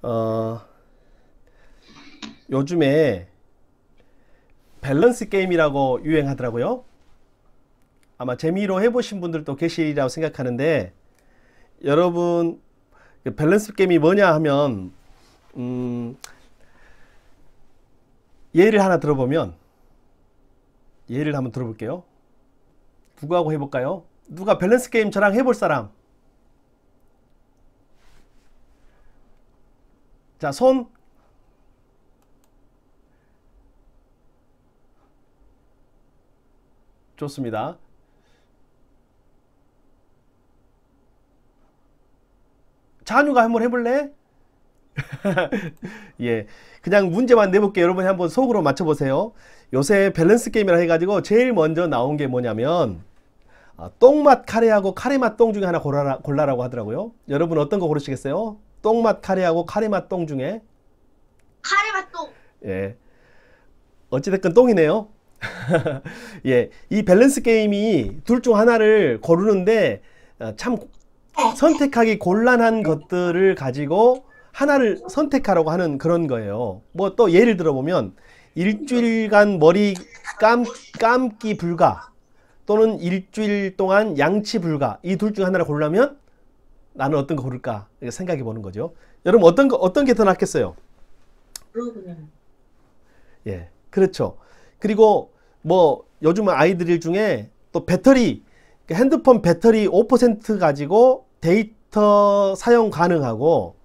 어, 요즘에 밸런스 게임이라고 유행하더라고요. 아마 재미로 해보신 분들도 계시리라고 생각하는데, 여러분 그 밸런스 게임이 뭐냐 하면 음, 예를 하나 들어보면, 예를 한번 들어볼게요. 누구하고 해볼까요? 누가 밸런스 게임 저랑 해볼 사람? 자, 손. 좋습니다. 잔우가 한번 해볼래? 예, 그냥 문제만 내볼게요. 여러분이 한번 속으로 맞춰보세요. 요새 밸런스 게임이라 해가지고 제일 먼저 나온 게 뭐냐면, 똥맛 카레하고 카레맛 똥 중에 하나 골라라고 하더라고요. 여러분 어떤 거 고르시겠어요? 똥맛 카레하고 카레맛 똥 중에. 카레맛도. 예, 어찌됐건 똥이네요. 예, 이 밸런스 게임이 둘 중 하나를 고르는데 참 선택하기 곤란한 것들을 가지고 하나를 선택하라고 하는 그런 거예요. 뭐 또 예를 들어보면, 일주일간 머리 감기 불가, 또는 일주일 동안 양치 불가, 이 둘 중 하나를 고르려면 나는 어떤 거 고를까 생각해 보는 거죠. 여러분 어떤 게 더 낫겠어요? 그러군요. 예, 그렇죠. 그리고 뭐 요즘 아이들 중에 또 배터리, 핸드폰 배터리 5% 가지고 데이터 사용 가능하고,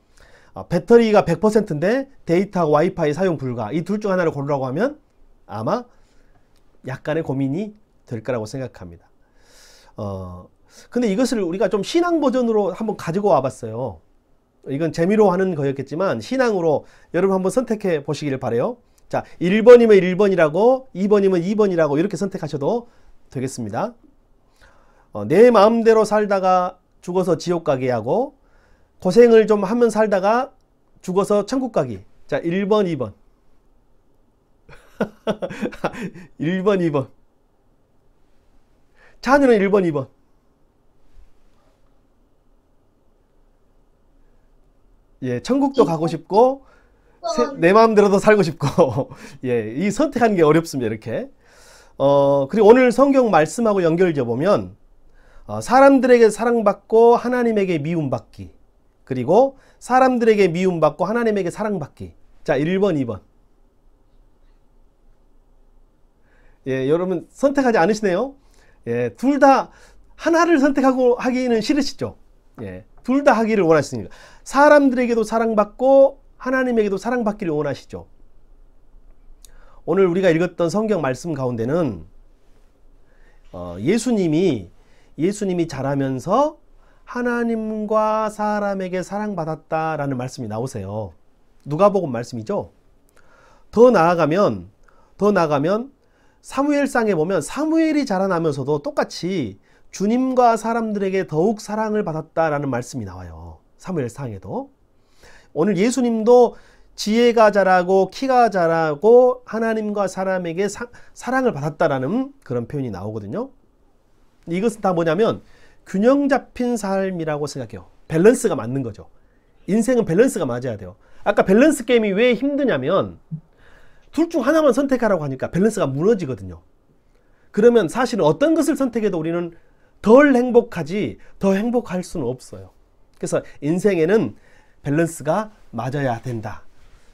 배터리가 100%인데 데이터하고 와이파이 사용 불가, 이 둘 중 하나를 고르라고 하면 아마 약간의 고민이 될 거라고 생각합니다. 근데 이것을 우리가 좀 신앙 버전으로 한번 가지고 와봤어요. 이건 재미로 하는 거였겠지만 신앙으로 여러분 한번 선택해 보시기를 바래요. 자, 1번이면 1번이라고, 2번이면 2번이라고 이렇게 선택하셔도 되겠습니다. 내 마음대로 살다가 죽어서 지옥 가게 하고, 고생을 좀 하면 살다가 죽어서 천국 가기. 자, 1번, 2번. 1번, 2번. 자녀는 1번, 2번. 예, 천국도 가고 싶고, 내 마음대로도 살고 싶고, 예, 이 선택하는 게 어렵습니다, 이렇게. 그리고 오늘 성경 말씀하고 연결져 보면, 사람들에게 사랑받고 하나님에게 미움받기, 그리고 사람들에게 미움받고 하나님에게 사랑받기. 자, 1번, 2번. 예, 여러분 선택하지 않으시네요. 예, 둘 다 하나를 선택하고 하기는 싫으시죠? 예, 둘 다 하기를 원하시니까. 사람들에게도 사랑받고 하나님에게도 사랑받기를 원하시죠. 오늘 우리가 읽었던 성경 말씀 가운데는 예수님이 자라면서 하나님과 사람에게 사랑받았다라는 말씀이 나오세요. 누가복음 말씀이죠. 더 나아가면 사무엘상에 보면 사무엘이 자라나면서도 똑같이 주님과 사람들에게 더욱 사랑을 받았다라는 말씀이 나와요. 사무엘상에도. 오늘 예수님도 지혜가 자라고 키가 자라고 하나님과 사람에게 사랑을 받았다라는 그런 표현이 나오거든요. 이것은 다 뭐냐면 균형 잡힌 삶이라고 생각해요. 밸런스가 맞는 거죠. 인생은 밸런스가 맞아야 돼요. 아까 밸런스 게임이 왜 힘드냐면, 둘 중 하나만 선택하라고 하니까 밸런스가 무너지거든요. 그러면 사실은 어떤 것을 선택해도 우리는 덜 행복하지 더 행복할 수는 없어요. 그래서 인생에는 밸런스가 맞아야 된다.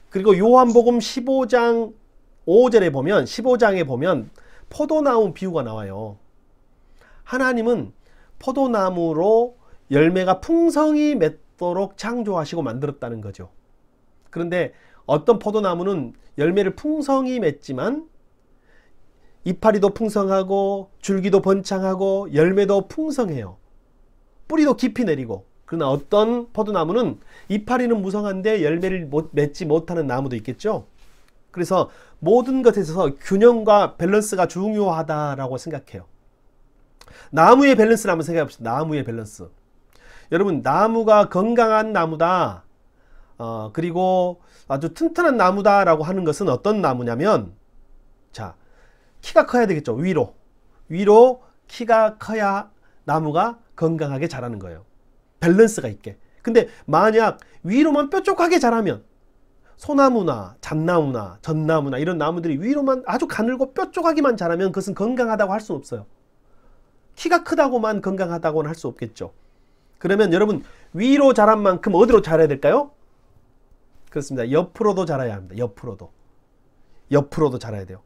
그리고 요한복음 15장 5절에 보면, 15장에 보면 포도나무 비유가 나와요. 하나님은 포도나무로 열매가 풍성히 맺도록 창조하시고 만들었다는 거죠. 그런데 어떤 포도나무는 열매를 풍성히 맺지만 이파리도 풍성하고 줄기도 번창하고 열매도 풍성해요. 뿌리도 깊이 내리고. 그러나 어떤 포도나무는 이파리는 무성한데 열매를 맺지 못하는 나무도 있겠죠. 그래서 모든 것에 있어서 균형과 밸런스가 중요하다라고 생각해요. 나무의 밸런스를 한번 생각해 봅시다. 나무의 밸런스. 여러분, 나무가 건강한 나무다, 그리고 아주 튼튼한 나무다라고 하는 것은 어떤 나무냐면, 자, 키가 커야 되겠죠. 위로 키가 커야 나무가 건강하게 자라는 거예요. 밸런스가 있게. 근데 만약 위로만 뾰족하게 자라면 소나무나 잣나무나 전나무나 이런 나무들이 위로만 아주 가늘고 뾰족하게만 자라면 그것은 건강하다고 할 수는 없어요. 키가 크다고만 건강하다고는 할 수 없겠죠. 그러면 여러분 위로 자란 만큼 어디로 자라야 될까요? 그렇습니다. 옆으로도 자라야 합니다. 옆으로도 자라야 돼요.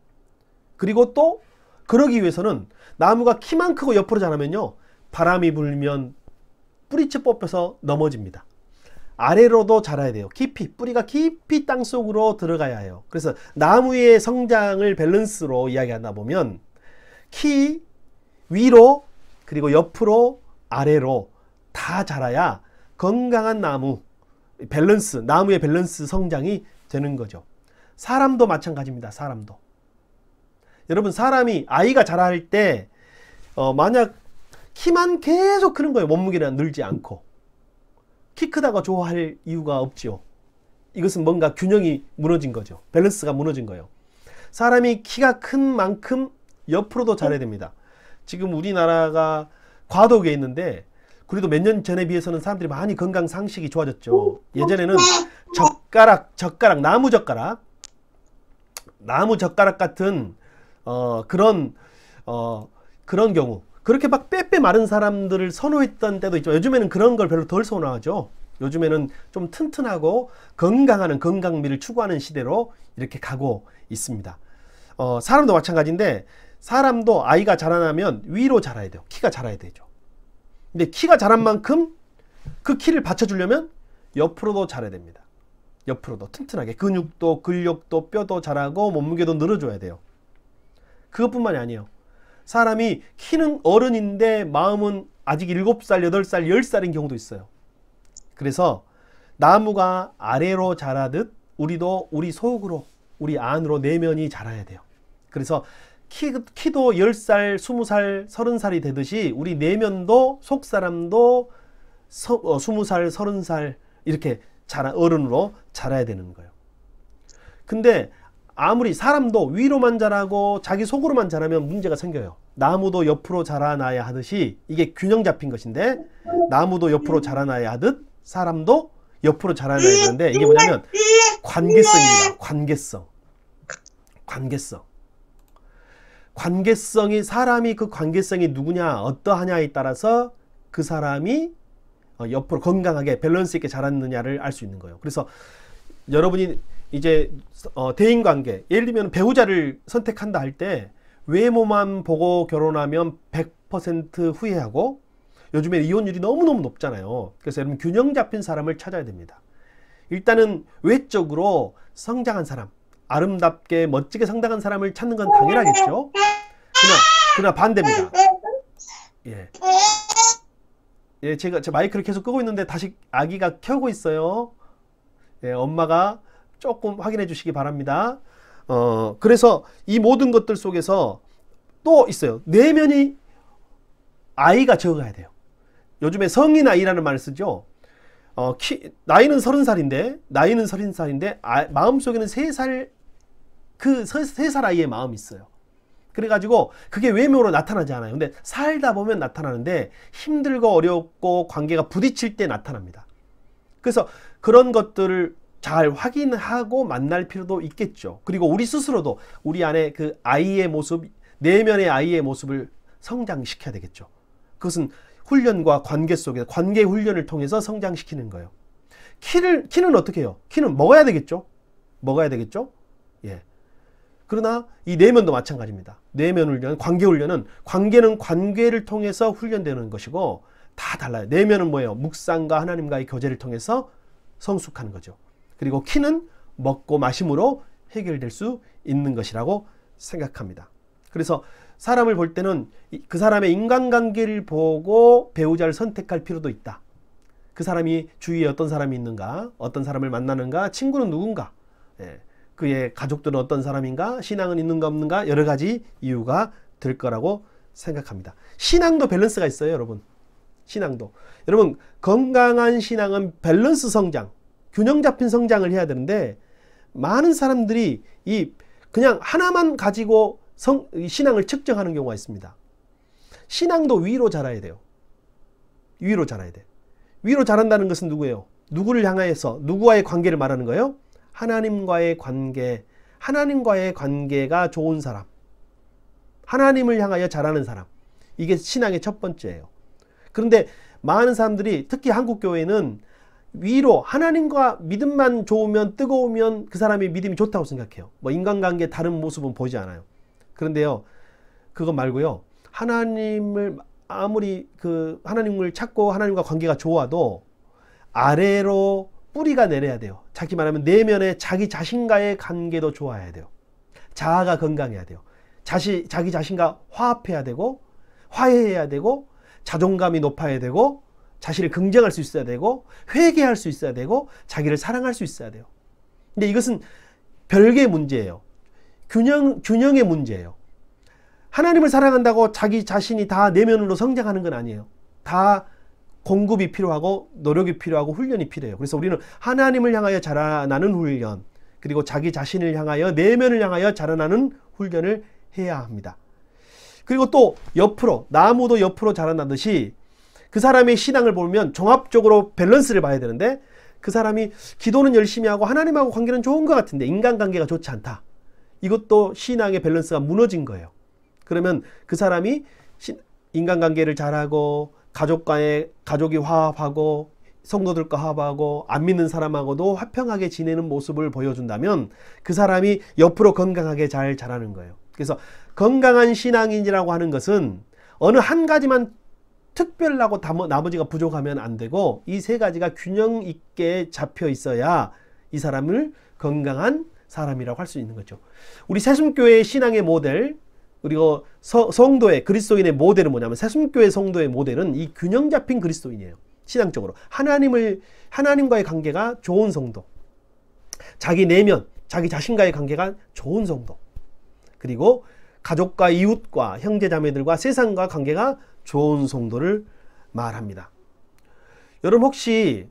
그리고 또 그러기 위해서는 나무가 키만 크고 옆으로 자라면요, 바람이 불면 뿌리채 뽑혀서 넘어집니다. 아래로도 자라야 돼요. 깊이, 뿌리가 깊이 땅속으로 들어가야 해요. 그래서 나무의 성장을 밸런스로 이야기하다 보면 키 위로 그리고 옆으로 아래로 다 자라야 건강한 나무, 밸런스, 나무의 밸런스 성장이 되는 거죠. 사람도 마찬가지입니다. 사람도. 여러분 사람이 아이가 자랄 때 만약 키만 계속 크는 거예요. 몸무게는 늘지 않고. 키 크다고 좋아할 이유가 없죠. 이것은 뭔가 균형이 무너진 거죠. 밸런스가 무너진 거예요. 사람이 키가 큰 만큼 옆으로도 자라야 됩니다. 지금 우리나라가 과도기에 있는데 그래도 몇 년 전에 비해서는 사람들이 많이 건강 상식이 좋아졌죠. 예전에는 나무 젓가락 같은 그런 경우, 그렇게 막 빼빼 마른 사람들을 선호했던 때도 있죠. 요즘에는 그런 걸 별로 덜 선호하죠. 요즘에는 좀 튼튼하고 건강하는, 건강미를 추구하는 시대로 이렇게 가고 있습니다. 사람도 마찬가지인데 사람도 아이가 자라나면 위로 자라야 돼요. 키가 자라야 되죠. 근데 키가 자란 만큼 그 키를 받쳐주려면 옆으로도 자라야 됩니다. 옆으로도 튼튼하게 근육도 근력도 뼈도 자라고 몸무게도 늘어줘야 돼요. 그것뿐만이 아니에요. 사람이 키는 어른인데 마음은 아직 7살, 8살, 10살인 경우도 있어요. 그래서 나무가 아래로 자라듯 우리도 우리 속으로, 우리 안으로 내면이 자라야 돼요. 그래서 키도 10살, 20살, 30살이 되듯이 우리 내면도, 속사람도 20살, 30살 이렇게 어른으로 자라야 되는 거예요. 근데 아무리 사람도 위로만 자라고 자기 속으로만 자라면 문제가 생겨요. 나무도 옆으로 자라나야 하듯이 이게 균형 잡힌 것인데, 나무도 옆으로 자라나야 하듯 사람도 옆으로 자라나야 되는데, 이게 뭐냐면 관계성입니다. 관계성이, 사람이 그 관계성이 누구냐, 어떠하냐에 따라서 그 사람이 옆으로 건강하게 밸런스 있게 자랐느냐를 알 수 있는 거예요. 그래서 여러분이 이제 대인관계, 예를 들면 배우자를 선택한다 할 때 외모만 보고 결혼하면 100% 후회하고, 요즘에 이혼율이 너무너무 높잖아요. 그래서 여러분 균형 잡힌 사람을 찾아야 됩니다. 일단은 외적으로 성장한 사람, 아름답게 멋지게 성장한 사람을 찾는 건 당연하겠죠. 그러나 반대입니다. 제가 제 마이크를 계속 끄고 있는데 다시 아기가 켜고 있어요. 엄마가 조금 확인해 주시기 바랍니다. 그래서 이 모든 것들 속에서 또 있어요. 내면이 아이가 적어야 돼요. 요즘에 성인 아이라는 말을 쓰죠. 나이는 30살인데 마음속에는 3살, 그 3살 아이의 마음이 있어요. 그래가지고 그게 외모로 나타나지 않아요. 근데 살다 보면 나타나는데 힘들고 어렵고 관계가 부딪힐 때 나타납니다. 그래서 그런 것들을 잘 확인하고 만날 필요도 있겠죠. 그리고 우리 스스로도 우리 안에 그 아이의 모습, 내면의 아이의 모습을 성장시켜야 되겠죠. 그것은 훈련과 관계 속에서, 관계 훈련을 통해서 성장시키는 거예요. 키는 어떻게 해요? 키는 먹어야 되겠죠. 예. 그러나 이 내면도 마찬가지입니다. 내면 훈련, 관계 훈련은, 관계는 관계를 통해서 훈련되는 것이고 다 달라요. 내면은 뭐예요? 묵상과 하나님과의 교제를 통해서 성숙하는 거죠. 그리고 키는 먹고 마심으로 해결될 수 있는 것이라고 생각합니다. 그래서 사람을 볼 때는 그 사람의 인간관계를 보고 배우자를 선택할 필요도 있다. 그 사람이 주위에 어떤 사람이 있는가, 어떤 사람을 만나는가, 친구는 누군가, 그의 가족들은 어떤 사람인가, 신앙은 있는가 없는가, 여러 가지 이유가 될 거라고 생각합니다. 신앙도 밸런스가 있어요, 여러분. 여러분, 건강한 신앙은 밸런스 성장, 균형 잡힌 성장을 해야 되는데, 많은 사람들이 그냥 하나만 가지고 신앙을 측정하는 경우가 있습니다. 신앙도 위로 자라야 돼요. 위로 자란다는 것은 누구예요? 누구를 향하여서 누구와의 관계를 말하는 거예요? 하나님과의 관계. 하나님과의 관계가 좋은 사람. 하나님을 향하여 자라는 사람. 이게 신앙의 첫 번째예요. 그런데 많은 사람들이 특히 한국 교회는 위로 하나님과 믿음만 좋으면 뜨거우면 그 사람이 믿음이 좋다고 생각해요. 뭐 인간관계 다른 모습은 보지 않아요. 그런데요, 그거 말고요. 하나님을 아무리 하나님을 찾고 하나님과 관계가 좋아도 아래로 뿌리가 내려야 돼요. 자기 말하면 내면에 자기 자신과의 관계도 좋아야 돼요. 자아가 건강해야 돼요. 자기 자신과 화합해야 되고 화해해야 되고 자존감이 높아야 되고 자신을 긍정할 수 있어야 되고 회개할 수 있어야 되고 자기를 사랑할 수 있어야 돼요. 근데 이것은 별개의 문제예요. 균형의 문제예요. 하나님을 사랑한다고 자기 자신이 다 내면으로 성장하는 건 아니에요. 다 공급이 필요하고 노력이 필요하고 훈련이 필요해요. 그래서 우리는 하나님을 향하여 자라나는 훈련, 그리고 자기 자신을 향하여 내면을 향하여 자라나는 훈련을 해야 합니다. 그리고 또 옆으로, 나무도 옆으로 자라나듯이 그 사람의 신앙을 보면 종합적으로 밸런스를 봐야 되는데, 그 사람이 기도는 열심히 하고 하나님하고 관계는 좋은 것 같은데 인간관계가 좋지 않다. 이것도 신앙의 밸런스가 무너진 거예요. 그러면 그 사람이 인간관계를 잘하고 가족이 화합하고 성도들과 화합하고 안 믿는 사람하고도 화평하게 지내는 모습을 보여준다면 그 사람이 옆으로 건강하게 잘 자라는 거예요. 그래서 건강한 신앙인이라고 하는 것은 어느 한 가지만 특별하고 나머지가 부족하면 안 되고 이 세 가지가 균형 있게 잡혀 있어야 이 사람을 건강한 사람이라고 할 수 있는 거죠. 우리 새순교회 신앙의 모델, 그리고 성도의 그리스도인의 모델은 뭐냐면, 새순교회 성도의 모델은 이 균형 잡힌 그리스도인이에요. 신앙적으로 하나님과의 관계가 좋은 성도, 자기 내면 자기 자신과의 관계가 좋은 성도, 그리고 가족과 이웃과 형제자매들과 세상과 관계가 좋은 성도를 말합니다. 여러분 혹시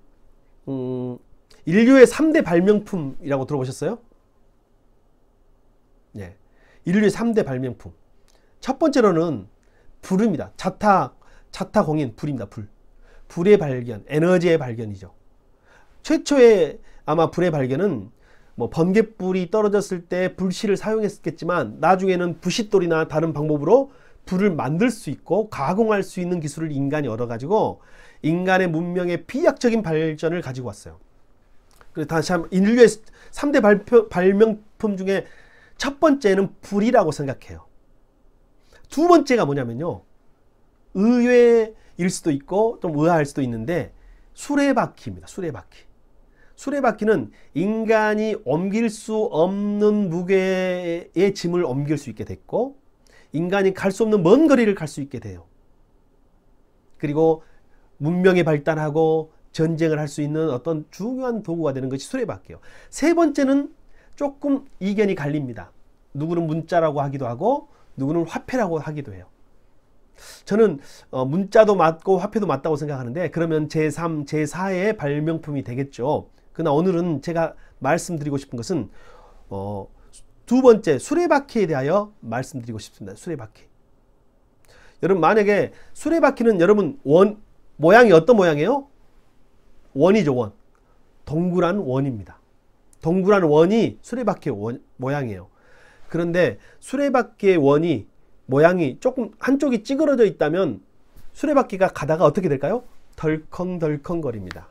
인류의 3대 발명품이라고 들어보셨어요? 네, 인류의 3대 발명품. 첫 번째로는 불입니다. 자타공인 불입니다. 불의 발견, 에너지의 발견이죠. 최초의 아마 불의 발견은 뭐 번갯불이 떨어졌을 때 불씨를 사용했겠지만 나중에는 부싯돌이나 다른 방법으로 불을 만들 수 있고 가공할 수 있는 기술을 인간이 얻어가지고 인간의 문명의 비약적인 발전을 가지고 왔어요. 그래서 다시 한번 인류의 3대 발명품 중에 첫 번째는 불이라고 생각해요. 두 번째가 뭐냐면요, 의외일 수도 있고 좀 의아할 수도 있는데 수레바퀴입니다. 수레바퀴는 인간이 옮길 수 없는 무게의 짐을 옮길 수 있게 됐고 인간이 갈 수 없는 먼 거리를 갈 수 있게 돼요. 그리고 문명이 발달하고 전쟁을 할 수 있는 어떤 중요한 도구가 되는 것이 수레바퀴예요. 세 번째는 조금 이견이 갈립니다. 누구는 문자라고 하기도 하고 누구는 화폐라고 하기도 해요. 저는 문자도 맞고 화폐도 맞다고 생각하는데 그러면 제3, 제4의 발명품이 되겠죠. 그러나 오늘은 제가 말씀드리고 싶은 것은 두 번째 수레바퀴에 대하여 말씀드리고 싶습니다. 수레바퀴. 여러분 만약에 수레바퀴는 여러분 모양이 어떤 모양이에요? 원이죠. 원. 동그란 원입니다. 동그란 원이 수레바퀴의 모양이에요. 그런데 수레바퀴의 원이 모양이 조금 한쪽이 찌그러져 있다면 수레바퀴가 가다가 어떻게 될까요? 덜컹덜컹 거립니다.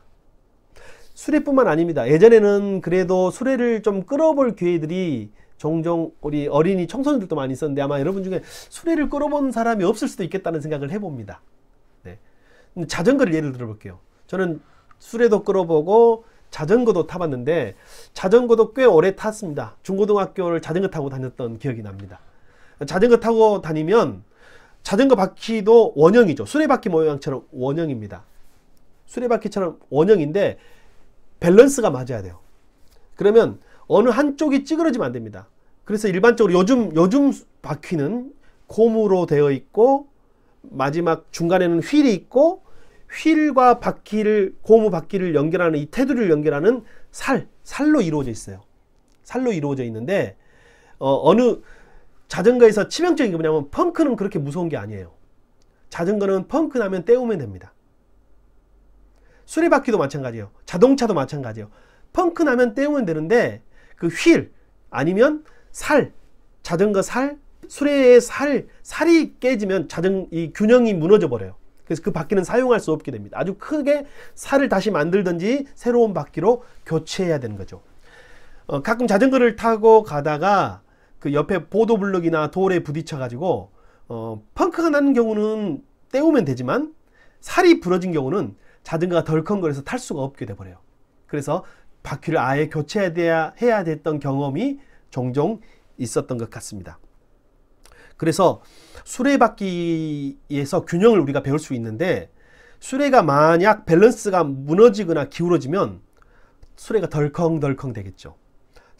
수레뿐만 아닙니다. 예전에는 그래도 수레를 좀 끌어볼 기회들이 종종 우리 어린이 청소년들도 많이 있었는데 아마 여러분 중에 수레를 끌어본 사람이 없을 수도 있겠다는 생각을 해봅니다. 네. 자전거를 예를 들어볼게요. 저는 수레도 끌어보고 자전거도 타봤는데 자전거도 꽤 오래 탔습니다. 중고등학교를 자전거 타고 다녔던 기억이 납니다. 자전거 타고 다니면 자전거 바퀴도 원형이죠. 수레바퀴 모양처럼 원형입니다. 수레바퀴처럼 원형인데 밸런스가 맞아야 돼요. 그러면 어느 한쪽이 찌그러지면 안 됩니다. 그래서 일반적으로 요즘 바퀴는 고무로 되어 있고 마지막 중간에는 휠이 있고 휠과 고무 바퀴를 연결하는 이 테두리를 연결하는 살로 이루어져 있어요. 살로 이루어져 있는데 어느 자전거에서 치명적인 게 뭐냐면 펑크는 그렇게 무서운 게 아니에요. 자전거는 펑크 나면 떼우면 됩니다. 수레바퀴도 마찬가지예요. 자동차도 마찬가지예요. 펑크 나면 떼우면 되는데 그 휠 아니면 살, 자전거 살, 수레의 살이 깨지면 이 균형이 무너져 버려요. 그래서 그 바퀴는 사용할 수 없게 됩니다. 아주 크게 살을 다시 만들든지 새로운 바퀴로 교체해야 되는 거죠. 가끔 자전거를 타고 가다가 그 옆에 보도블럭이나 돌에 부딪혀 가지고 펑크가 나는 경우는 떼우면 되지만 살이 부러진 경우는 자전거가 덜컹거려서 탈 수가 없게 돼버려요. 그래서 바퀴를 아예 교체해야 됐던 경험이 종종 있었던 것 같습니다. 그래서 수레바퀴에서 균형을 우리가 배울 수 있는데, 수레가 만약 밸런스가 무너지거나 기울어지면 수레가 덜컹덜컹 되겠죠.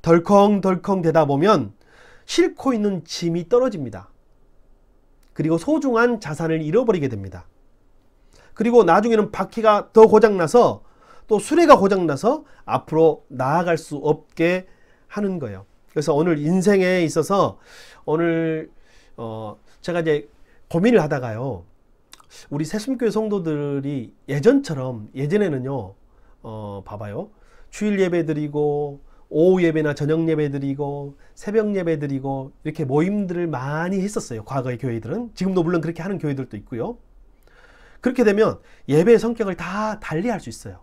덜컹덜컹 되다 보면 싣고 있는 짐이 떨어집니다. 그리고 소중한 자산을 잃어버리게 됩니다. 그리고 나중에는 바퀴가 더 고장나서 또 수레가 고장나서 앞으로 나아갈 수 없게 하는 거예요. 그래서 오늘 인생에 있어서 오늘 제가 이제 고민을 하다가요, 우리 새순교회 성도들이 예전에는요, 봐봐요, 주일 예배 드리고 오후 예배나 저녁 예배 드리고 새벽 예배 드리고 이렇게 모임들을 많이 했었어요. 과거의 교회들은. 지금도 물론 그렇게 하는 교회들도 있고요. 그렇게 되면 예배의 성격을 다 달리 할 수 있어요.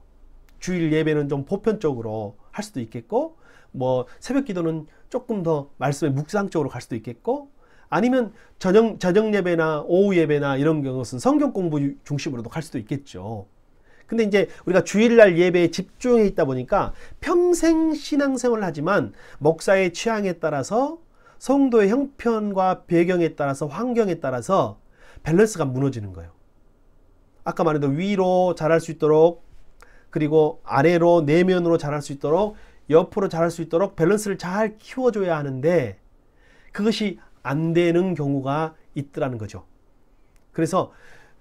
주일 예배는 좀 보편적으로 할 수도 있겠고, 뭐 새벽 기도는 조금 더 말씀의 묵상적으로 갈 수도 있겠고, 아니면 저녁 예배나 오후 예배나 이런 것은 성경 공부 중심으로도 갈 수도 있겠죠. 근데 이제 우리가 주일날 예배에 집중해 있다 보니까 평생 신앙생활을 하지만 목사의 취향에 따라서, 성도의 형편과 배경에 따라서, 환경에 따라서 밸런스가 무너지는 거예요. 아까 말했던 위로 자랄 수 있도록, 그리고 아래로 내면으로 자랄 수 있도록, 옆으로 자랄 수 있도록 밸런스를 잘 키워줘야 하는데 그것이 안 되는 경우가 있더라는 거죠. 그래서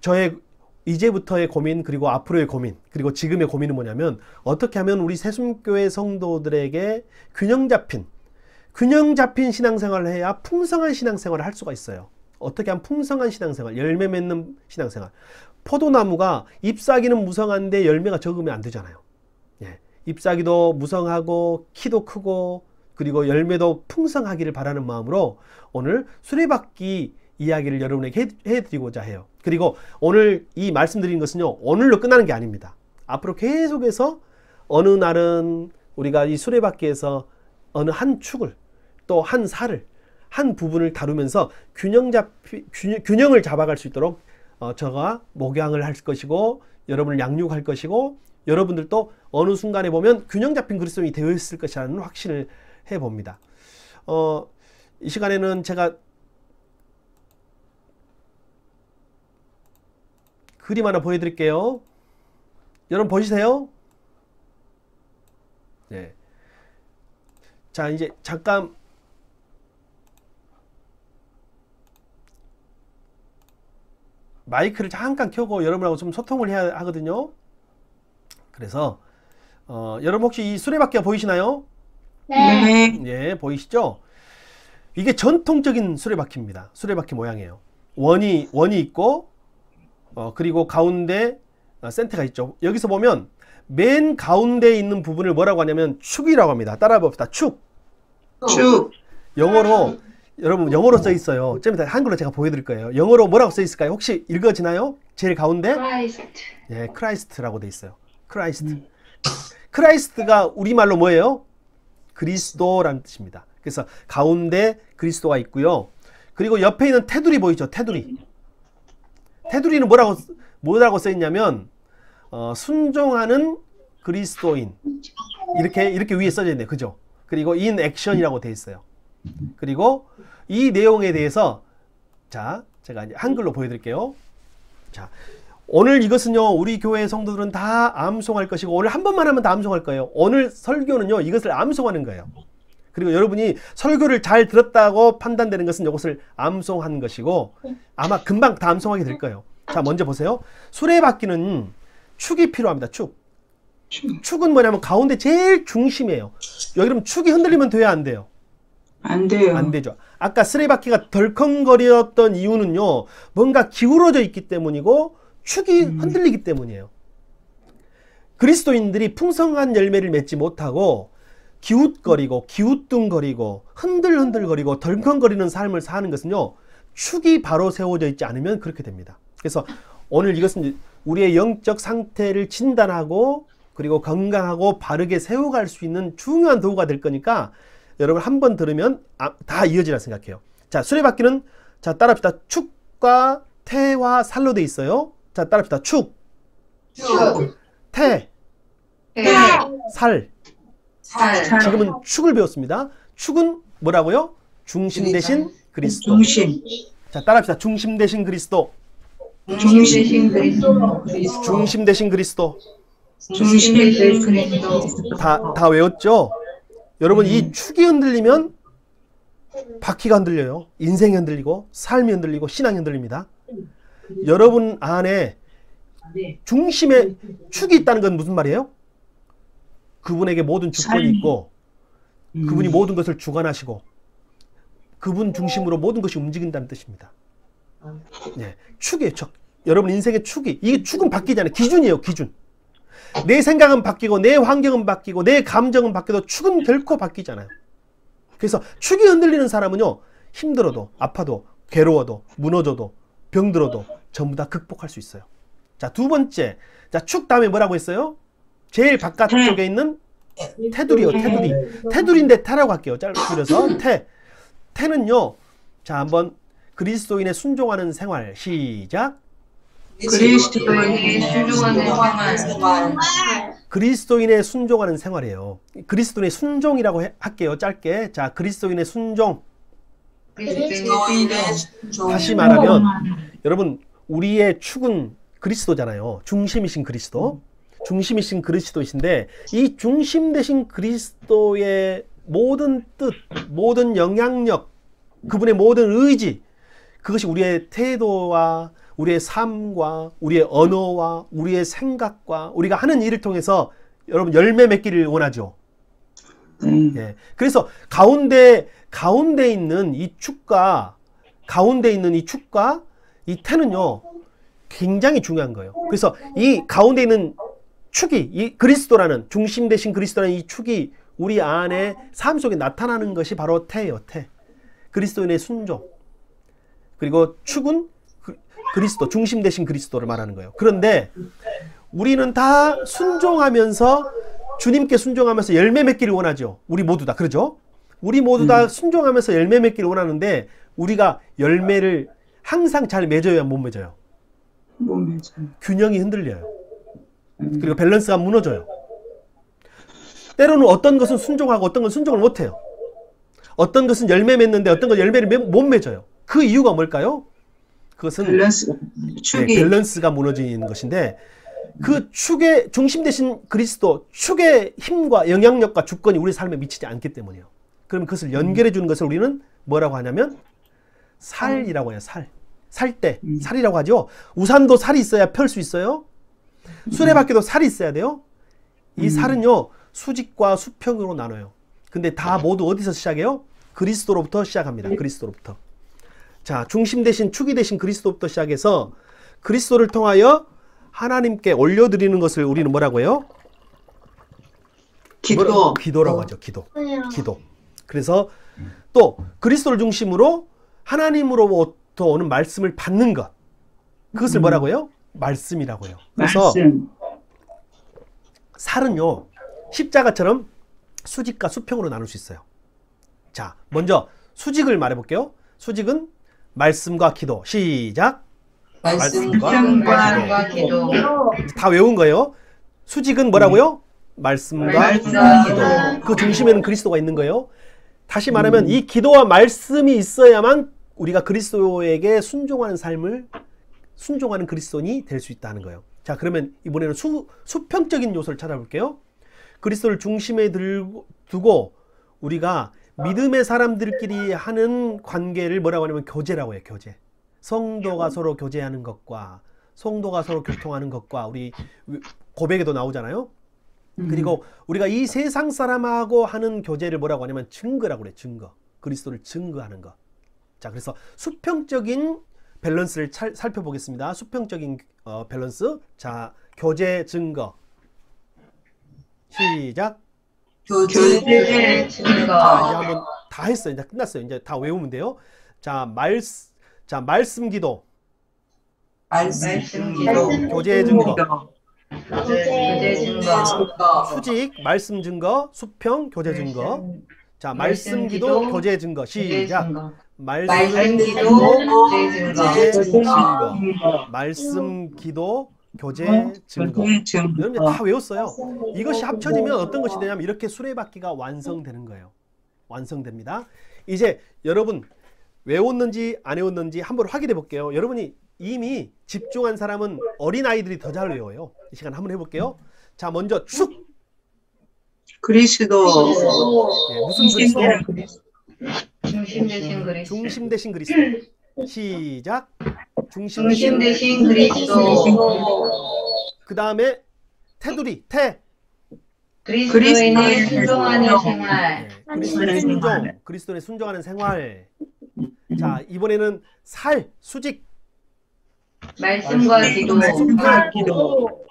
저의 이제부터의 고민, 그리고 앞으로의 고민, 그리고 지금의 고민은 뭐냐면, 어떻게 하면 우리 새순교회 성도들에게 균형 잡힌 신앙생활을 해야 풍성한 신앙생활을 할 수가 있어요. 어떻게 하면 풍성한 신앙생활, 열매 맺는 신앙생활. 포도나무가 잎사귀는 무성한데 열매가 적으면 안 되잖아요. 예. 잎사귀도 무성하고 키도 크고 그리고 열매도 풍성하기를 바라는 마음으로 오늘 수레바퀴 이야기를 여러분에게 해드리고자 해요. 그리고 오늘 이 말씀드린 것은요, 오늘로 끝나는 게 아닙니다. 앞으로 계속해서 어느 날은 우리가 이 수레바퀴에서 어느 한 축을, 또 한 살을, 한 부분을 다루면서 균형을 잡아갈 수 있도록 저가 목양을 할 것이고, 여러분을 양육할 것이고, 여러분들도 어느 순간에 보면 균형 잡힌 그리스도인이 되어 있을 것이라는 확신을 해봅니다. 이 시간에는 제가 그림 하나 보여드릴게요. 여러분 보이세요? 네. 자, 이제 잠깐 마이크를 잠깐 켜고 여러분하고 좀 소통을 해야 하거든요. 그래서 여러분 혹시 이 수레바퀴가 보이시나요? 네. 예, 보이시죠? 이게 전통적인 수레바퀴입니다. 수레바퀴 모양이에요. 원이 있고, 그리고 가운데 센터가 있죠. 여기서 보면 맨 가운데에 있는 부분을 뭐라고 하냐면 축이라고 합니다. 따라 봅시다. 축. 영어로, 여러분 영어로 써 있어요. 좀 이따 한글로 제가 보여드릴 거예요. 영어로 뭐라고 써 있을까요? 혹시 읽어지나요? 제일 가운데? 크라이스트. 예, 크라이스트라고 돼 있어요. 크라이스트. 크라이스트가 우리말로 뭐예요? 그리스도라는 뜻입니다. 그래서 가운데 그리스도가 있고요. 그리고 옆에 있는 테두리 보이죠? 테두리. 테두리는 뭐라고 써 있냐면 순종하는 그리스도인. 이렇게 위에 써져 있네요. 그죠? 그리고 in action이라고 돼 있어요. 그리고 이 내용에 대해서 자, 제가 이제 한글로 보여드릴게요. 자, 오늘 이것은요, 우리 교회 성도들은 다 암송할 것이고, 오늘 한 번만 하면 다 암송할 거예요. 오늘 설교는요, 이것을 암송하는 거예요. 그리고 여러분이 설교를 잘 들었다고 판단되는 것은 이것을 암송한 것이고, 아마 금방 다 암송하게 될 거예요. 자, 먼저 보세요. 수레바퀴는 축이 필요합니다. 축은 뭐냐면 가운데 제일 중심이에요. 여기 그럼 축이 흔들리면 돼야 안 돼요? 안 돼요. 안 되죠. 아까 수레바퀴가 덜컹거렸던 이유는요, 뭔가 기울어져 있기 때문이고 축이 흔들리기 때문이에요. 그리스도인들이 풍성한 열매를 맺지 못하고 기웃거리고 기우뚱거리고 흔들흔들거리고 덜컹거리는 삶을 사는 것은요, 축이 바로 세워져 있지 않으면 그렇게 됩니다. 그래서 오늘 이것은 우리의 영적 상태를 진단하고 그리고 건강하고 바르게 세워갈 수 있는 중요한 도구가 될 거니까 여러분 한 번 들으면 다 이어지라 생각해요. 자, 수레바퀴는 자 따라합시다. 축과 태와 살로 돼 있어요. 자, 따라합시다. 축, 태, 살. 지금은 축을 배웠습니다. 축은 뭐라고요? 중심 대신 그리스도. 자, 따라합시다. 중심 대신 그리스도. 중심 대신 그리스도. 다 외웠죠? 여러분, 이 축이 흔들리면 바퀴가 흔들려요. 인생이 흔들리고 삶이 흔들리고 신앙이 흔들립니다. 여러분 안에 중심에 축이 있다는 건 무슨 말이에요? 그분에게 모든 주권이 있고 그분이 모든 것을 주관하시고 그분 중심으로 모든 것이 움직인다는 뜻입니다. 네, 축이에요. 축. 여러분 인생의 축이, 이게 축은 바뀌잖아요. 기준이에요. 기준. 내 생각은 바뀌고 내 환경은 바뀌고 내 감정은 바뀌어도 축은 결코 바뀌잖아요. 그래서 축이 흔들리는 사람은요, 힘들어도 아파도 괴로워도 무너져도 병들어도 전부 다 극복할 수 있어요. 자, 두 번째. 자, 축 다음에 뭐라고 했어요? 제일 바깥쪽에 있는 테두리요. 테두리. 테두리인데 태라고 할게요. 줄여서 태. 태는요, 자, 한번 그리스도인의 순종하는 생활. 시작. 그리스도인의 순종하는 생활. 그리스도인의 순종하는 생활이에요. 그리스도인의 순종이라고 할게요. 짧게. 자, 그리스도인의 순종. 다시 말하면 여러분, 우리의 축은 그리스도잖아요. 중심이신 그리스도. 중심이신 그리스도이신데 이 중심 되신 그리스도의 모든 뜻, 모든 영향력, 그분의 모든 의지, 그것이 우리의 태도와 우리의 삶과 우리의 언어와 우리의 생각과 우리가 하는 일을 통해서 여러분 열매 맺기를 원하죠. 예. 그래서 가운데 있는 이 축과 이 태는요 굉장히 중요한 거예요. 그래서 이 가운데 있는 축이, 이 그리스도라는 중심 되신 그리스도라는 이 축이 우리 안에 삶 속에 나타나는 것이 바로 태예요. 태. 그리스도인의 순종. 그리고 축은 그리스도, 중심 되신 그리스도를 말하는 거예요. 그런데 우리는 다 순종하면서 주님께 순종하면서 열매 맺기를 원하죠. 우리 모두 다. 그러죠? 우리 모두 다 순종하면서 열매 맺기를 원하는데 우리가 열매를 항상 잘 맺어야 못 맺어요. 못 맺어요. 균형이 흔들려요. 그리고 밸런스가 무너져요. 때로는 어떤 것은 순종하고 어떤 것은 순종을 못해요. 어떤 것은 열매 맺는데 어떤 것은 열매를 못 맺어요. 그 이유가 뭘까요? 그것은 밸런스가 무너지는 것인데 그 축의 중심 되신 그리스도, 축의 힘과 영향력과 주권이 우리 삶에 미치지 않기 때문이에요. 그럼 그것을 연결해 주는 것을 우리는 뭐라고 하냐면 살이라고 해요. 살대. 살이라고 하죠. 우산도 살이 있어야 펼 수 있어요. 수레바퀴도 살이 있어야 돼요. 이 살은요 수직과 수평으로 나눠요. 근데 다 모두 어디서 시작해요? 그리스도로부터 시작합니다. 그리스도로부터. 자, 중심 대신 축이 대신 그리스도부터 시작해서 그리스도를 통하여 하나님께 올려드리는 것을 우리는 뭐라고 해요? 기도라고 하죠. 기도. 그래서 또 그리스도를 중심으로 하나님으로부터 오는 말씀을 받는 것. 그것을 뭐라고 해요? 말씀이라고 해요. 그래서 살은요 십자가처럼 수직과 수평으로 나눌 수 있어요. 자, 먼저 수직을 말해볼게요. 수직은 말씀과 기도. 시작. 말씀과 기도. 다 외운 거예요. 수직은 뭐라고요? 말씀과 기도. 그 중심에는 그리스도가 있는 거예요. 다시 말하면 이 기도와 말씀이 있어야만 우리가 그리스도에게 순종하는 삶을 순종하는 그리스도인이 될 수 있다는 거예요. 자, 그러면 이번에는 수평적인 요소를 찾아볼게요. 그리스도를 중심에 두고 우리가 믿음의 사람들끼리 하는 관계를 뭐라고 하냐면 교제라고 해요. 교제. 성도가 서로 교제하는 것과 성도가 서로 교통하는 것과 우리 고백에도 나오잖아요. 그리고 우리가 이 세상 사람하고 하는 교제를 뭐라고 하냐면 증거라고 그래요. 증거. 그리스도를 증거하는 것. 자, 그래서 수평적인 밸런스를 살펴보겠습니다. 수평적인 밸런스. 자, 교제, 증거. 시작. 교제의 자, 증거. 이제 한번 다 했어요. 이제 끝났어요. 이제 다 외우면 돼요. 자, 말씀 기도. 말씀 기도. 교제 증거. 교제 증거. 수직, 말씀 증거, 수평, 교제 증거. 자, 말씀 기도, 교제 증거. 시작. 말씀 기도, 교제 증거. 말씀 기도, 교제 증거. 여러분 다 외웠어요. 이것이 합쳐지면 어떤 것이 되냐면 이렇게 수레바퀴가 완성되는 거예요. 완성됩니다. 이제 여러분 외웠는지 안 외웠는지 한번 확인해 볼게요. 여러분이 이미 집중한 사람은 어린아이들이 더 잘 외워요. 이 시간 한번 해볼게요. 자, 먼저 축. 그리스도. 예, 무슨 그리스도? 중심 대신 그리스도. 중심 대신 그리스도. 시작. 중심 중심 대신. 대신 그리스도. 그 다음에 테두리. 테. 그리스도인의 순종하는 생활. 예, 그리스도의 순종. 그리스도의 순종하는 생활. 자, 이번에는 살. 수직. 말씀과 기도.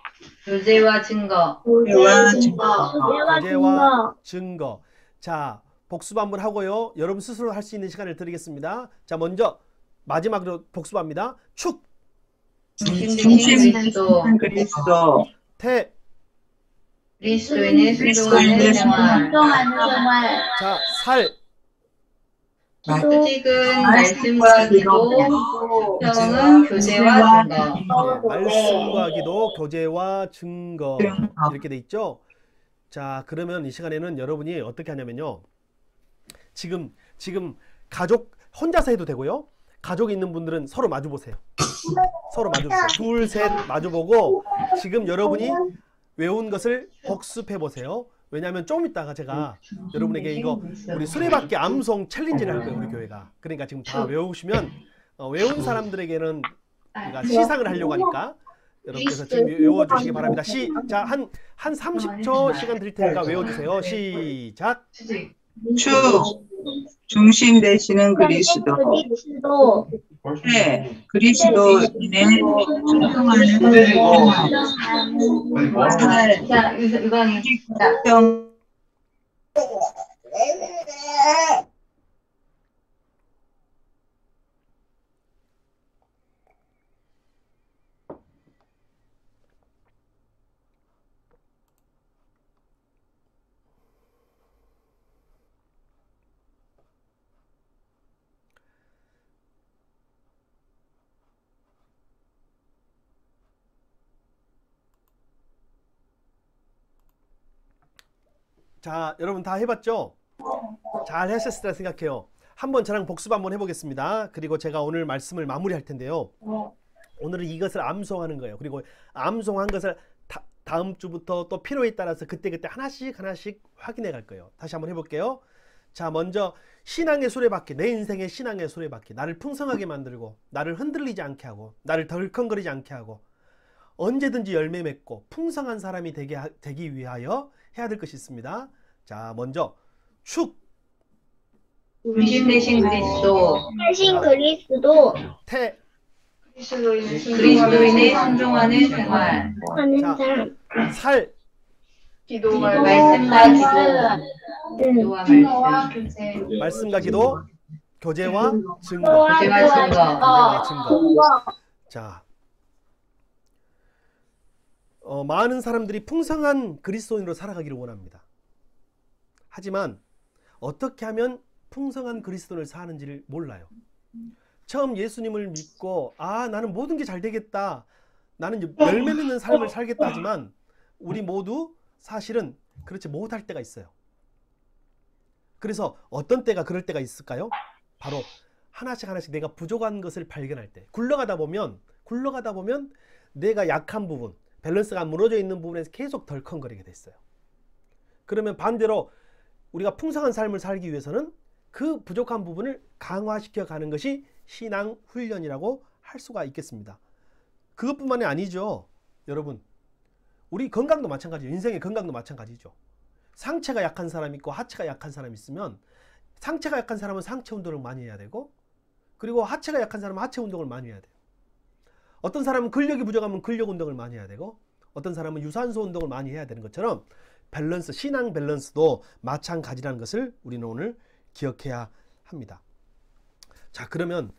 교제와 증거. 교제와 증거. 자, 복습 한번 하고요. 여러분 스스로 할 수 있는 시간을 드리겠습니다. 자, 먼저 마지막으로 복습합니다. 축. 중심 그리스도. 태. 그리스도인의 순종하는 생활. 자, 살. 수직은 말씀과 기도. 수평은 교제와 증거. 네, 말씀과 기도, 교제와 증거. 이렇게 돼 있죠. 자, 그러면 이 시간에는 여러분이 어떻게 하냐면요. 지금 가족 혼자서 해도 되고요. 가족이 있는 분들은 서로 마주 보세요. 서로 마주 보세요. 둘, 셋 마주 보고 지금 여러분이 외운 것을 복습해 보세요. 왜냐하면 좀 이따가 제가 여러분에게 이거 우리 수레바퀴 암송 챌린지를 할 거예요. 우리 교회가. 그러니까 지금 다 외우시면 외운 사람들에게는 우리가 시상을 하려고 하니까 여러분께서 지금 외워주시기 바랍니다. 자, 한 30초 시간 드릴 테니까 외워주세요. 시작. 축. 중심 되시는 그리스도. 네, 그리스도인의 순종하는 살. 자, 이광이. 수평. 자, 여러분 다 해봤죠? 잘 하셨을 거라 생각해요. 한번 저랑 복습 한번 해보겠습니다. 그리고 제가 오늘 말씀을 마무리할 텐데요. 오늘은 이것을 암송하는 거예요. 그리고 암송한 것을 다음 주부터 또 필요에 따라서 그때그때 하나씩 확인해 갈 거예요. 다시 한번 해볼게요. 자, 먼저 신앙의 수레바퀴, 내 인생의 신앙의 수레바퀴. 나를 풍성하게 만들고 나를 흔들리지 않게 하고 나를 덜컹거리지 않게 하고 언제든지 열매 맺고 풍성한 사람이 되기 위하여 해야 될 것이 있습니다. 자, 먼저 축. 중심 되신 그리스도. 태. 그리스도인의 순종하는 생활. 자, 살. 말씀과 기도와 말씀. 말씀과 기도, 교제와 증거. 교제와 증거. 자, 많은 사람들이 풍성한 그리스도인으로 살아가기를 원합니다. 하지만 어떻게 하면 풍성한 그리스도인을 사는지를 몰라요. 처음 예수님을 믿고 나는 모든 게 잘 되겠다, 나는 열매 맺는 삶을 살겠다 하지만 우리 모두 사실은 그렇지 못할 때가 있어요. 그래서 어떤 때가 그럴 때가 있을까요? 바로 하나씩 내가 부족한 것을 발견할 때, 굴러가다 보면 내가 약한 부분, 밸런스가 무너져 있는 부분에서 계속 덜컹거리게 됐어요. 그러면 반대로 우리가 풍성한 삶을 살기 위해서는 그 부족한 부분을 강화시켜 가는 것이 신앙 훈련이라고 할 수가 있겠습니다. 그것뿐만이 아니죠. 여러분, 우리 건강도 마찬가지예요. 인생의 건강도 마찬가지죠. 상체가 약한 사람이 있고 하체가 약한 사람이 있으면 상체가 약한 사람은 상체 운동을 많이 해야 되고, 그리고 하체가 약한 사람은 하체 운동을 많이 해야 돼요. 어떤 사람은 근력이 부족하면 근력 운동을 많이 해야 되고, 어떤 사람은 유산소 운동을 많이 해야 되는 것처럼 밸런스, 신앙 밸런스도 마찬가지라는 것을 우리는 오늘 기억해야 합니다. 자, 그러면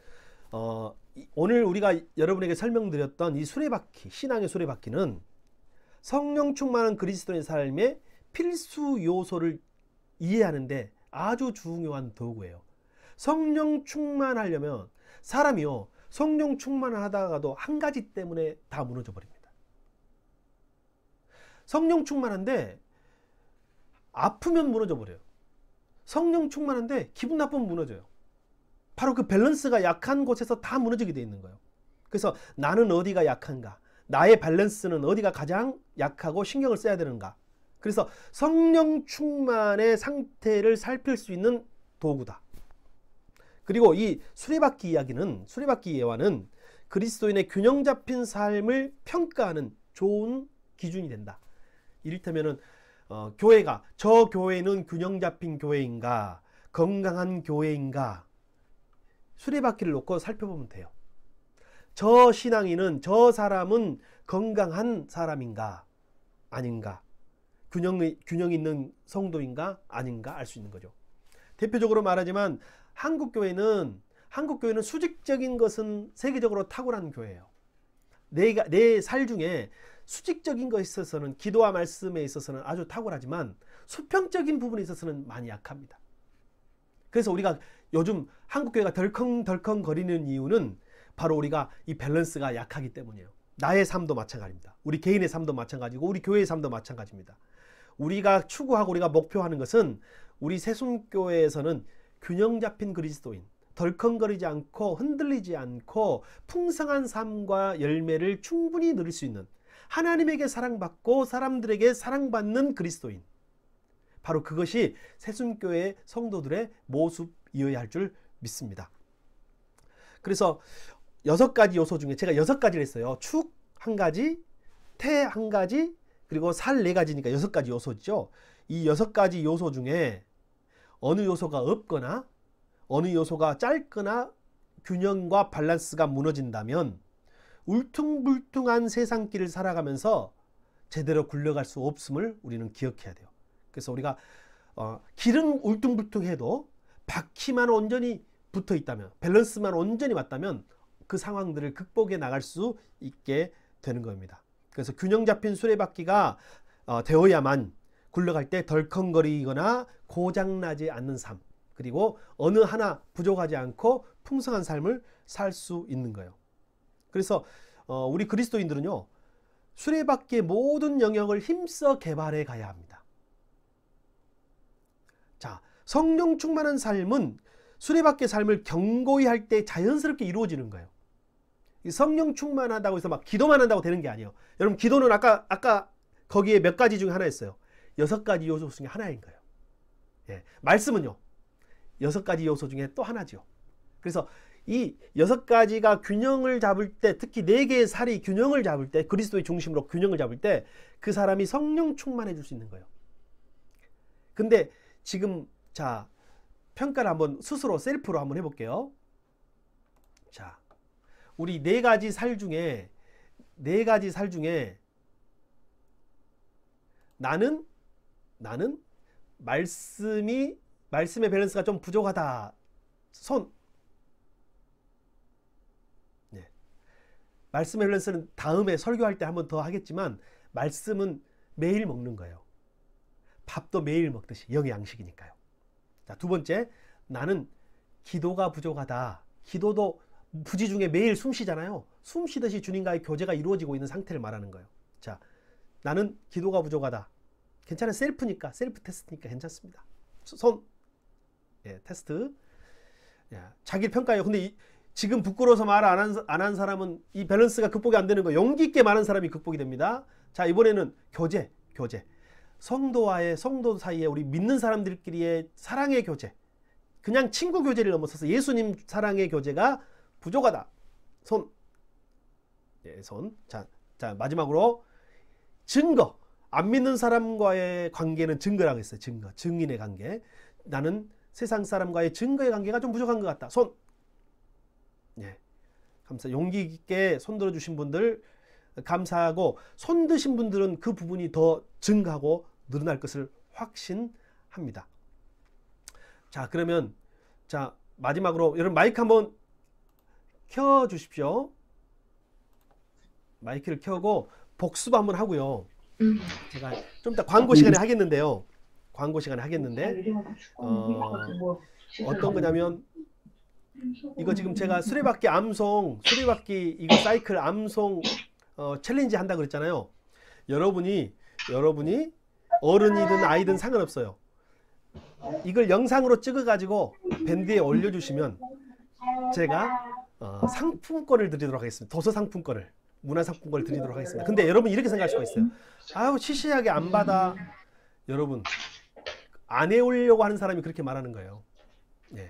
오늘 우리가 여러분에게 설명드렸던 이 수레바퀴, 신앙의 수레바퀴는 성령 충만한 그리스도인의 삶의 필수 요소를 이해하는데 아주 중요한 도구예요. 성령 충만하려면 사람이요, 성령 충만하다가도 한 가지 때문에 다 무너져 버립니다. 성령 충만한데 아프면 무너져 버려요. 성령 충만한데 기분 나쁘면 무너져요. 바로 그 밸런스가 약한 곳에서 다 무너지게 되어 있는 거예요. 그래서 나는 어디가 약한가? 나의 밸런스는 어디가 가장 약하고 신경을 써야 되는가? 그래서 성령 충만의 상태를 살필 수 있는 도구다. 그리고 이 수레바퀴 이야기는, 수레바퀴 예화는 그리스도인의 균형 잡힌 삶을 평가하는 좋은 기준이 된다. 이를테면은 교회가, 저 교회는 균형 잡힌 교회인가, 건강한 교회인가, 수레바퀴를 놓고 살펴보면 돼요. 저 신앙인은, 저 사람은 건강한 사람인가 아닌가, 균형 있는 성도인가 아닌가 알 수 있는 거죠. 대표적으로 말하지만 한국 교회는 수직적인 것은 세계적으로 탁월한 교회예요. 내 살 중에 수직적인 것에 있어서는, 기도와 말씀에 있어서는 아주 탁월하지만 수평적인 부분에 있어서는 많이 약합니다. 그래서 우리가 요즘 한국교회가 덜컹덜컹 거리는 이유는 바로 우리가 이 밸런스가 약하기 때문이에요. 나의 삶도 마찬가지입니다. 우리 개인의 삶도 마찬가지고 우리 교회의 삶도 마찬가지입니다. 우리가 추구하고 우리가 목표하는 것은 우리 새순교회에서는 균형 잡힌 그리스도인, 덜컹거리지 않고 흔들리지 않고 풍성한 삶과 열매를 충분히 누릴 수 있는, 하나님에게 사랑받고 사람들에게 사랑받는 그리스도인, 바로 그것이 새순교회 성도들의 모습이어야 할 줄 믿습니다. 그래서 6가지 요소 중에 제가 6가지를 했어요. 축 1가지, 태 1가지, 그리고 살 4가지니까 6가지 요소죠. 이 6가지 요소 중에 어느 요소가 없거나 어느 요소가 짧거나 균형과 밸런스가 무너진다면 울퉁불퉁한 세상길을 살아가면서 제대로 굴러갈 수 없음을 우리는 기억해야 돼요. 그래서 우리가 길은 울퉁불퉁해도 바퀴만 온전히 붙어 있다면, 밸런스만 온전히 맞다면 그 상황들을 극복해 나갈 수 있게 되는 겁니다. 그래서 균형 잡힌 수레바퀴가 되어야만 굴러갈 때 덜컹거리거나 고장나지 않는 삶, 그리고 어느 하나 부족하지 않고 풍성한 삶을 살 수 있는 거예요. 그래서 우리 그리스도인들은요, 수레바퀴의 모든 영역을 힘써 개발해 가야 합니다. 자, 성령 충만한 삶은 수레바퀴의 삶을 견고히 할 때 자연스럽게 이루어지는 거예요. 성령 충만하다고 해서 막 기도만 한다고 되는 게 아니에요. 여러분, 기도는 아까 거기에 몇 가지 중에 하나였어요. 6가지 요소 중에 하나인 거예요. 예, 말씀은요, 6가지 요소 중에 또 하나죠. 그래서 이 6가지가 균형을 잡을 때, 특히 4개의 살이 균형을 잡을 때, 그리스도의 중심으로 균형을 잡을 때 그 사람이 성령 충만해질 수 있는 거예요. 근데 지금 자, 평가를 한번 스스로 셀프로 한번 해볼게요. 자, 우리 4가지 살 중에 나는 말씀의 밸런스가 좀 부족하다. 손. 네. 말씀의 밸런스는 다음에 설교할 때 한번 더 하겠지만, 말씀은 매일 먹는 거예요. 밥도 매일 먹듯이 영의 양식이니까요. 자, 2번째, 나는 기도가 부족하다. 기도도 부지 중에 매일 숨 쉬잖아요. 숨 쉬듯이 주님과의 교제가 이루어지고 있는 상태를 말하는 거예요. 자, 나는 기도가 부족하다. 괜찮아요. 셀프 테스트니까 괜찮습니다. 손. 예, 테스트. 예, 자기 평가예요. 근데 지금 부끄러워서 말 안 한 사람은 이 밸런스가 극복이 안 되는 거, 용기 있게 말하는 사람이 극복이 됩니다. 자, 이번에는 교제. 성도 사이에 우리 믿는 사람들끼리의 사랑의 교제. 그냥 친구 교제를 넘어서서 예수님 사랑의 교제가 부족하다. 손. 예, 손. 자, 마지막으로 증거. 안 믿는 사람과의 관계는 증거라고 했어요. 증인의 관계. 나는 세상 사람과의 증거의 관계가 좀 부족한 것 같다. 손. 예. 용기 있게 손 들어주신 분들 감사하고, 손 드신 분들은 그 부분이 더 증가하고 늘어날 것을 확신합니다. 자, 그러면 자, 마지막으로 여러분 마이크 한번 켜 주십시오. 마이크를 켜고 복습 한번 하고요. 제가 좀 이따 광고 시간에 하겠는데요. 광고 시간에 하겠는데 어떤 거냐면 이거 지금 제가 수레바퀴 암송, 수레바퀴 이거 사이클 암송 챌린지 한다 그랬잖아요. 여러분이 어른이든 아이든 상관없어요. 이걸 영상으로 찍어 가지고 밴드에 올려주시면 제가 상품권을 드리도록 하겠습니다. 도서 상품권을, 문화 상품권을 드리도록 하겠습니다. 근데 여러분 이렇게 생각할 수가 있어요. 아유, 시시하게 안 받아. 여러분, 안 외우려고 하는 사람이 그렇게 말하는 거예요. 예.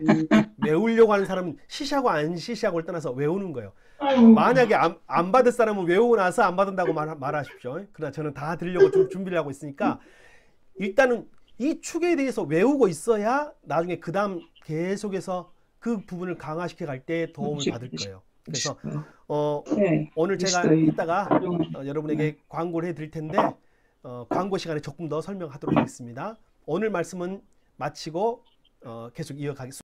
외우려고 하는 사람은 시시하고 안 시시하고를 떠나서 외우는 거예요. 만약에 안 받을 사람은 외우고 나서 안 받는다고 말하십시오. 그러나 저는 다 드리려고 좀 준비를 하고 있으니까 일단은 이 축에 대해서 외우고 있어야 나중에 그 다음 계속해서 그 부분을 강화시켜 갈 때 도움을 받을 거예요. 그래서 오늘 제가 이따가 여러분에게 광고를 해드릴 텐데 광고 시간에 조금 더 설명하도록 하겠습니다. 오늘 말씀은 마치고 계속 이어가겠습니다.